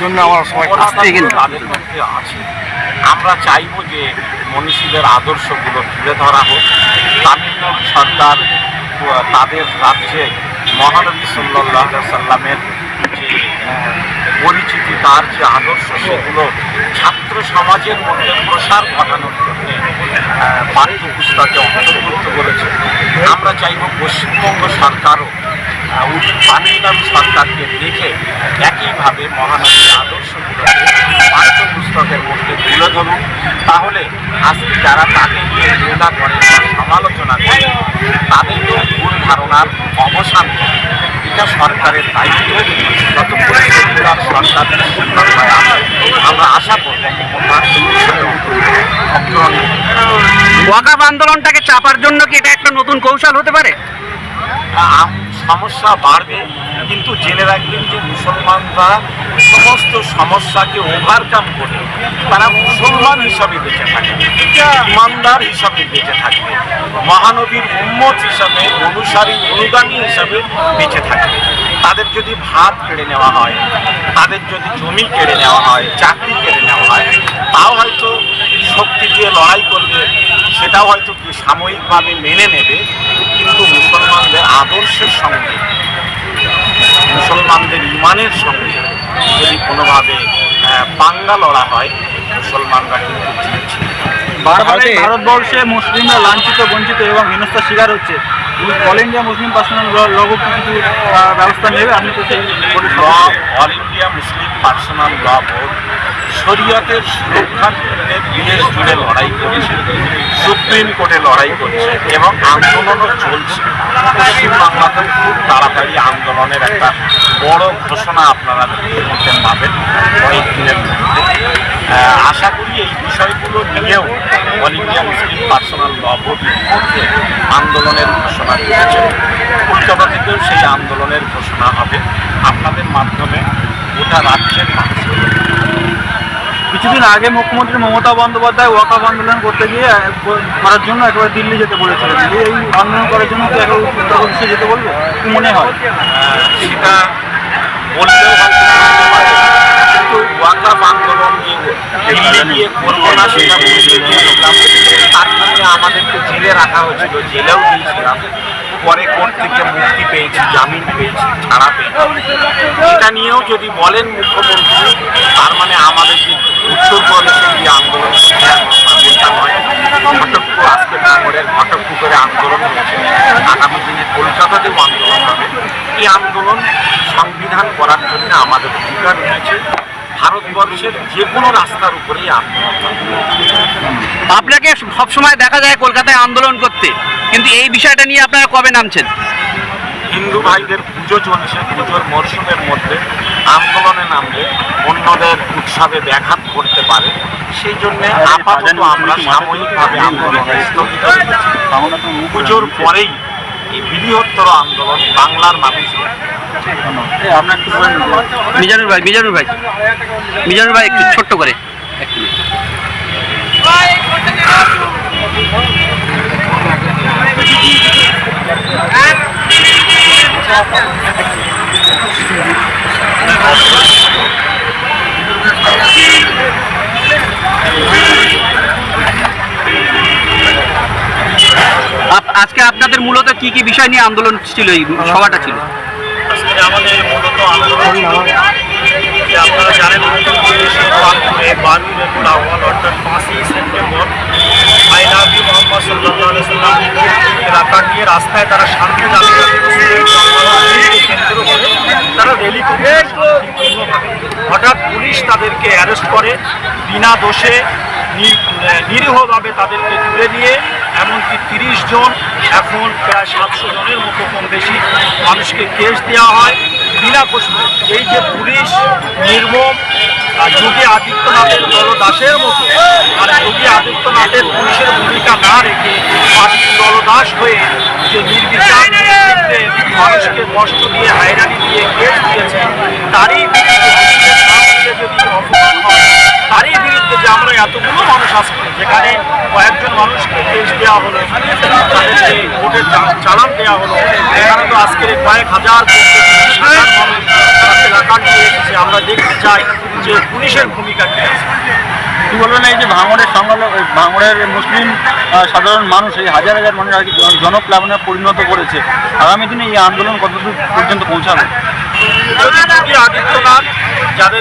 জন্য আমার সবাই তাদের মধ্যে আছে। আমরা চাইব যে মনীষীদের আদর্শগুলো তুলে ধরা হোক। তামিলনাড়ু সরকার তাদের রাজ্যে মহানবী সাল্লাল্লাহু আলাইহি সাল্লামের যে পরিচিতি, তার যে আদর্শ, সেগুলো ছাত্র সমাজের মধ্যে প্রসার ঘটানোর জন্য পাঠ্যপুস্তকে অন্তর্ভুক্ত করেছে। আমরা চাইব পশ্চিমবঙ্গ সরকারও তামিলনাড়ু সরকারকে দেখে একইভাবে মহানবীর আদর্শগুলোকে পাঠ্যপুস্তকের মধ্যে তুলে ধরুন। তাহলে আজকে যারা তাকে নিয়ে নিন্দা করে বা সমালোচনা করে তাদেরকেও ভুল ধারণার অবসান করে। এটা সরকারের দায়িত্ব। যত পরিষ্কার সরকার আমরা আশা করব ওয়াকাফ আন্দোলনটাকে চাপার জন্য কি এটা একটা নতুন কৌশল হতে পারে? সমস্যা বাড়বে, কিন্তু জেনে রাখবেন যে মুসলমানরা সমস্ত সমস্যাকে ওভারকাম করে তারা মুসলমান হিসাবে বেঁচে থাকে, ইমানদার হিসাবে বেঁচে থাকবে, মহানবীর উম্মত হিসাবে, অনুসারী অনুগামী হিসাবে বেঁচে থাকবে। তাদের যদি ভাত কেড়ে নেওয়া হয়, তাদের যদি জমি কেড়ে নেওয়া হয়, চাকরি কেড়ে নেওয়া হয়, তাও হয়তো শক্তি দিয়ে লড়াই করবে, সেটাও হয়তো কি সাময়িকভাবে মেনে নেবে। কিন্তু মুসলমানদের আদর্শের সঙ্গে, মুসলমানদের ইমানের সঙ্গে যদি কোনোভাবে পাঙ্গা লড়া হয়, মুসলমানরা কিন্তু জিতছে। বারবারই ভারতবর্ষে মুসলিমরা লাঞ্ছিত, বঞ্চিত এবং হেনস্থার শিকার হচ্ছে। অল ইন্ডিয়া মুসলিম পার্সোনাল ল কিছু ব্যবস্থা নেবে? আপনি তো সেই অল ইন্ডিয়া মুসলিম পার্সোনাল ল বোর্ড শরীয়তের সুরক্ষার জন্য দেশ জুড়ে লড়াই করছে, সুপ্রিম কোর্টে লড়াই করছে এবং আন্দোলনও চলছে। পশ্চিমবাংলাতে খুব তাড়াতাড়ি আন্দোলনের একটা বড় ঘোষণা আপনারা মধ্যে পাবেন কয়েকদিনের মধ্যে। আশা করি এই বিষয়গুলো নিয়েও অল ইন্ডিয়া মুসলিম পার্সোনাল ল বোর্ড মধ্যে আন্দোলনের ঘোষণা দিয়েছে। কলকাতা থেকেও সেই আন্দোলনের ঘোষণা হবে আপনাদের মাধ্যমে গোটা রাজ্যের মানুষ। কিছুদিন আগে মুখ্যমন্ত্রী মমতা বন্দ্যোপাধ্যায় ওয়াকাফ আন্দোলন করতে গিয়ে করার জন্য একেবারে দিল্লি যেতে বলেছিলেন। এই আন্দোলন করার জন্য কি একেবারে উত্তরপ্রদেশে যেতে বলবে কি মনে হয়? সেটা বললেও হয়তো কিন্তু ওয়াকাফ আন্দোলন যে দিল্লি গিয়ে করবো না সেটা তার জন্য আমাদেরকে জেলে রাখা হয়েছিল, জেলেও দিয়েছিলাম। পরে কোর্ট থেকে মুক্তি পেয়েছি, জামিন পেয়েছি, ছাড়া পেয়েছি। এটা নিয়েও যদি বলেন মুখ্যমন্ত্রী, তার মানে আমাদের যে উত্তরপ্রদেশে যে আন্দোলন এটা নয়। ঘটকপুর, আজকে ভাঙড়ের ঘটকপুকুরে আন্দোলন হয়েছে, আগামী দিনে কলকাতাতেও আন্দোলন হবে। এই আন্দোলন সংবিধান করার জন্য আমাদের অধিকার রয়েছে। ভারতবর্ষের যে কোনো রাস্তার উপরেই আন্দোলন হবে। আপনাকে সবসময় দেখা যায় কলকাতায় আন্দোলন করতে, কিন্তু এই বিষয়টা নিয়ে আপনারা কবে নামছেন? হিন্দু ভাইদের পুজো চলছে, পুজোর মরশুমের মধ্যে আন্দোলনে নামলে অন্যদের উৎসবে ব্যাঘাত করতে পারে। সেই জন্য আপাতত আমরা সাময়িকভাবে আন্দোলন স্থগিত রেখেছি। পুজোর পরেই এই বৃহত্তর আন্দোলন বাংলার মানুষ। আপনার একটু মিজানুর ভাই একটু ছোট্ট করে আজকে আপনাদের মূলত কি কি বিষয় নিয়ে আন্দোলন ছিল? এই সভাটা ছিল আজকে আমাদের মূলত আন্দোলন যে আপনারা জানেন উত্তরপ্রদেশের কানপুরে 12 রেগুল আহ্বান অর্থাৎ 5ই September I love you Muhammad সাল্লাল্লাহু আলাইহি সাল্লাম এলাকা নিয়ে রাস্তায় তারা শান্তি দাবি কেন্দ্র করে তারা র্যালি করে। হঠাৎ পুলিশ তাদেরকে অ্যারেস্ট করে, বিনা দোষে নিরীহভাবে তাদেরকে তুলে নিয়ে এমনকি 30 জন, এখন প্রায় 700 জনের মতো কম বেশি মানুষকে কেস দেওয়া হয় বিনা প্রশ্নে। এই যে পুলিশ নির্মম, যোগী আদিত্যনাথের দলদাসের মতো, আর যোগী আদিত্যনাথের পুলিশের ভূমিকা না রেখে পার্টির দলদাস হয়ে যে নির্বিচার মানুষকে কষ্ট দিয়ে, হয়রানি দিয়ে কেস দিয়েছে, তারই বিরুদ্ধে যদি অপমান হয়, তারই বিরুদ্ধে যে আমরা এতগুলো মানুষ আজকে যেখানে কয়েকজন মানুষকে কেস দেওয়া হলো, তাদেরকে ভোটের চালান দেওয়া হলো, এখানে তো আজকের কয়েক হাজার মানুষ এলাকা নিয়ে এসেছে। আমরা দেখতে চাই যে পুলিশের ভূমিকা কী আছে। কি বলবেন এই যে ভাঙড়ের সংখ্যালঘু ভাঙড়ের মুসলিম সাধারণ মানুষ এই হাজার হাজার মানুষ আর কি জনপ্লাবনে পরিণত করেছে, আগামী দিনে এই আন্দোলন কতদূর পর্যন্ত পৌঁছাবে? যোগী আদিত্যনাথ যাদের